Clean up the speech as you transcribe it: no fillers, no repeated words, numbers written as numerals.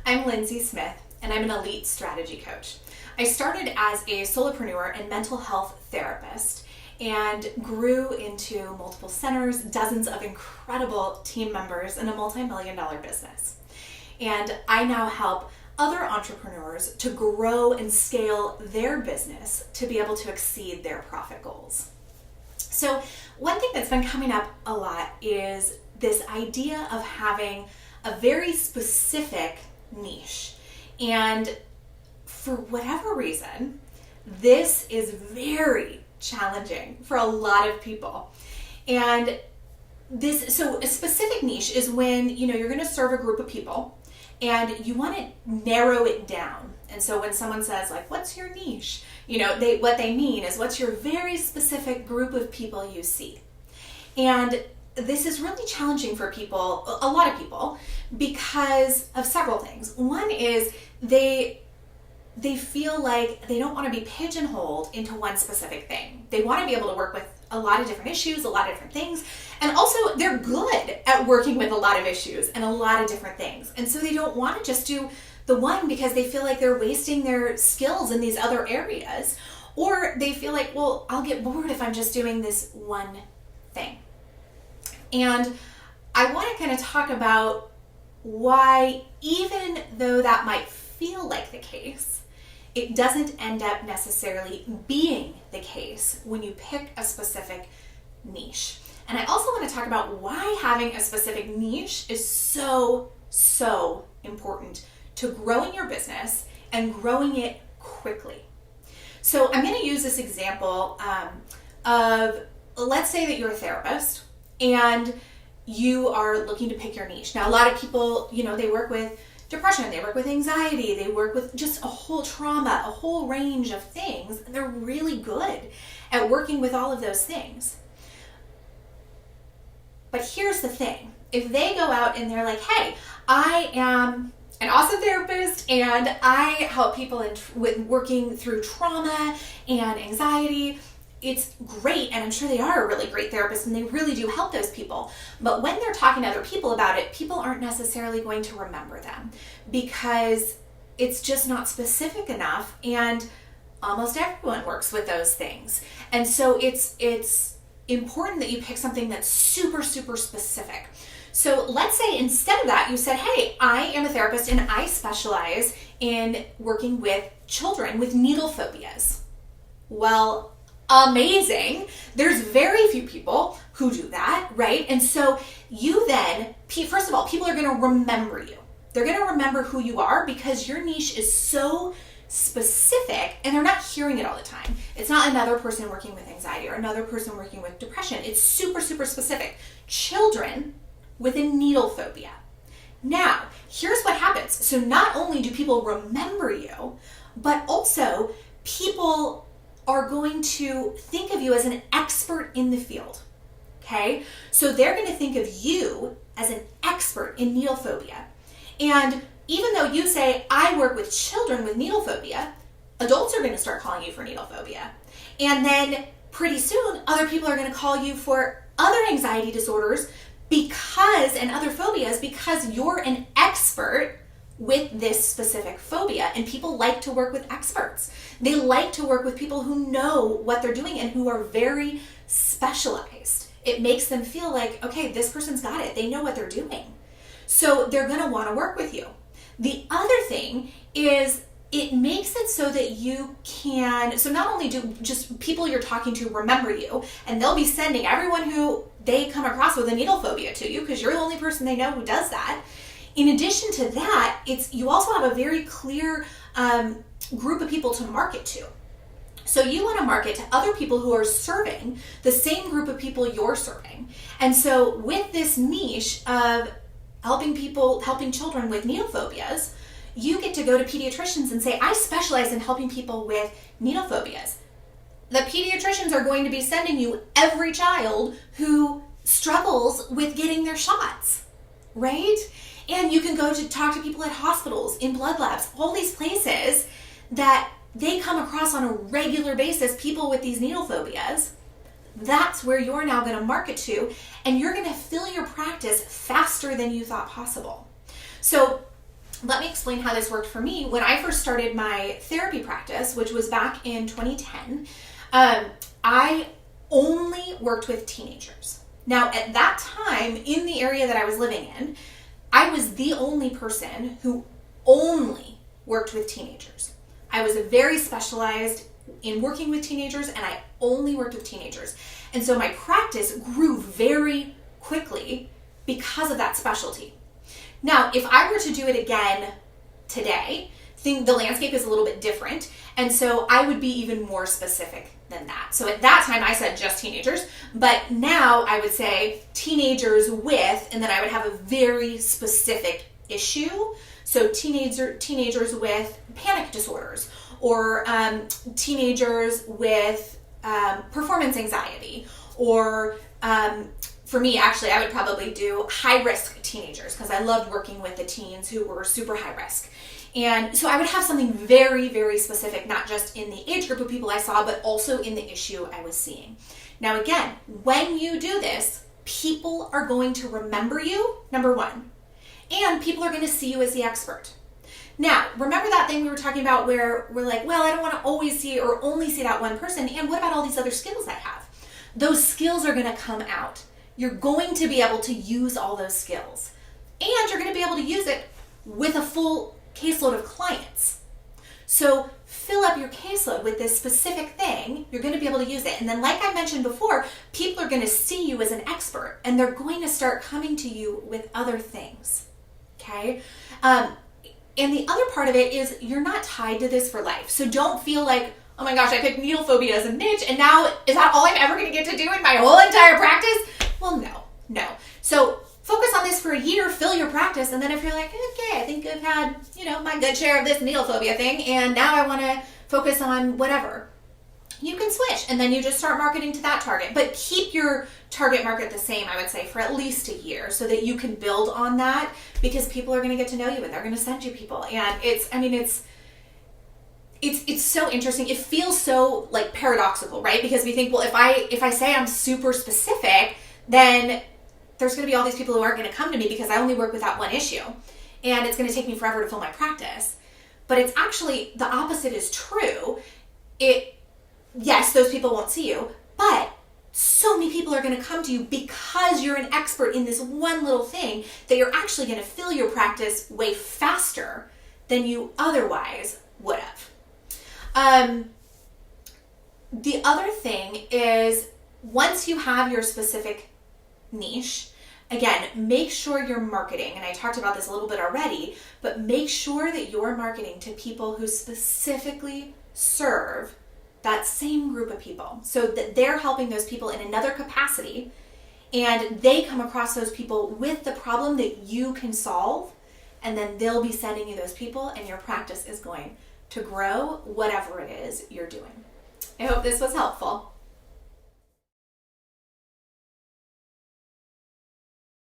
I'm Lindsay Smith, and I'm an elite strategy coach. I started as a solopreneur and mental health therapist and grew into multiple centers, dozens of incredible team members, and a multi-million-dollar business. And I now help other entrepreneurs to grow and scale their business to be able to exceed their profit goals. So one thing that's been coming up a lot is this idea of having a very specific niche. And for whatever reason, this is very challenging for a lot of people. And so a specific niche is when, you're going to serve a group of people and you want to narrow it down. And so when someone says, like, what's your niche? What they mean is, what's your very specific group of people you see? And this is really challenging for people, a lot of people, because of several things. One is they feel like they don't want to be pigeonholed into one specific thing. They want to be able to work with a lot of different issues, a lot of different things. And also they're good at working with a lot of issues and a lot of different things. And so they don't want to just do the one because they feel like they're wasting their skills in these other areas. Or they feel like, well, I'll get bored if I'm just doing this one thing. And I want to kind of talk about why, even though that might feel like the case, it doesn't end up necessarily being the case when you pick a specific niche. And I also want to talk about why having a specific niche is so important to growing your business and growing it quickly. So I'm going to use this example of, let's say that you're a therapist and you are looking to pick your niche. Now, a lot of people, they work with depression, they work with anxiety, they work with just a whole trauma, a whole range of things. They're really good at working with all of those things. But here's the thing. If they go out and they're like, hey, I am an awesome therapist and I help people with working through trauma and anxiety, it's great, and I'm sure they are a really great therapist and they really do help those people. But when they're talking to other people about it, people aren't necessarily going to remember them because it's just not specific enough, and almost everyone works with those things. And so it's important that you pick something that's super specific. So let's say instead of that, you said, hey, I am a therapist and I specialize in working with children with needle phobias. Well, amazing. There's very few people who do that, right? And so you then, first of all, people are going to remember you. They're going to remember who you are because your niche is so specific and they're not hearing it all the time. It's not another person working with anxiety or another person working with depression. It's super specific. Children with a needle phobia. Now, here's what happens. So not only do people remember you, but also people are going to think of you as an expert in the field, okay? So they're going to think of you as an expert in needle phobia. And even though you say, I work with children with needle phobia, adults are going to start calling you for needle phobia. And then pretty soon, other people are going to call you for other anxiety disorders and other phobias because you're an expert with this specific phobia. And people like to work with experts. They like to work with people who know what they're doing and who are very specialized. It makes them feel like, okay, this person's got it. They know what they're doing. So they're going to want to work with you. The other thing is it makes it so that you can, so not only do just people you're talking to remember you, and they'll be sending everyone who they come across with a needle phobia to you because you're the only person they know who does that. In addition to that, you also have a very clear group of people to market to. So you want to market to other people who are serving the same group of people you're serving. And so with this niche of helping children with needle phobias, you get to go to pediatricians and say, I specialize in helping people with needle phobias. The pediatricians are going to be sending you every child who struggles with getting their shots, right? And you can go to talk to people at hospitals, in blood labs, all these places that they come across on a regular basis, people with these needle phobias. That's where you're now going to market to, and you're going to fill your practice faster than you thought possible. So let me explain how this worked for me. When I first started my therapy practice, which was back in 2010, I only worked with teenagers. Now, at that time, in the area that I was living in, I was the only person who only worked with teenagers. I was very specialized in working with teenagers, and I only worked with teenagers. And so my practice grew very quickly because of that specialty. Now, if I were to do it again today, the landscape is a little bit different, and so I would be even more specific than that. So at that time, I said just teenagers, but now I would say teenagers with, and then I would have a very specific issue. So teenagers with panic disorders, or teenagers with performance anxiety, or for me, actually, I would probably do high-risk teenagers because I loved working with the teens who were super high risk. And so I would have something very, very specific, not just in the age group of people I saw, but also in the issue I was seeing. Now, again, when you do this, people are going to remember you, number one, and people are going to see you as the expert. Now, remember that thing we were talking about where we're like, well, I don't want to always see or only see that one person, and what about all these other skills I have? Those skills are going to come out. You're going to be able to use all those skills, and you're going to be able to use it with a full caseload of clients. So fill up your caseload with this specific thing. You're going to be able to use it. And then, like I mentioned before, people are going to see you as an expert, and they're going to start coming to you with other things. Okay? And the other part of it is you're not tied to this for life. So don't feel like, oh my gosh, I picked needle phobia as a niche, and now is that all I'm ever going to get to do in my whole entire practice? Well, no. So focus on this for a year, fill your practice, and then if you're like, okay, I think I've had, my good share of this needle phobia thing, and now I want to focus on whatever, you can switch, and then you just start marketing to that target. But keep your target market the same, I would say, for at least a year so that you can build on that, because people are going to get to know you and they're going to send you people. And it's so interesting. It feels so like paradoxical, right? Because we think, well, if I say I'm super specific, then there's going to be all these people who aren't going to come to me because I only work with that one issue, and it's going to take me forever to fill my practice. But it's actually the opposite is true. Yes, those people won't see you, but so many people are going to come to you because you're an expert in this one little thing that you're actually going to fill your practice way faster than you otherwise would have. The other thing is, once you have your specific niche, again, make sure you're marketing, and I talked about this a little bit already, but make sure that you're marketing to people who specifically serve that same group of people, so that they're helping those people in another capacity, and they come across those people with the problem that you can solve, and then they'll be sending you those people, and your practice is going to grow, whatever it is you're doing. I hope this was helpful.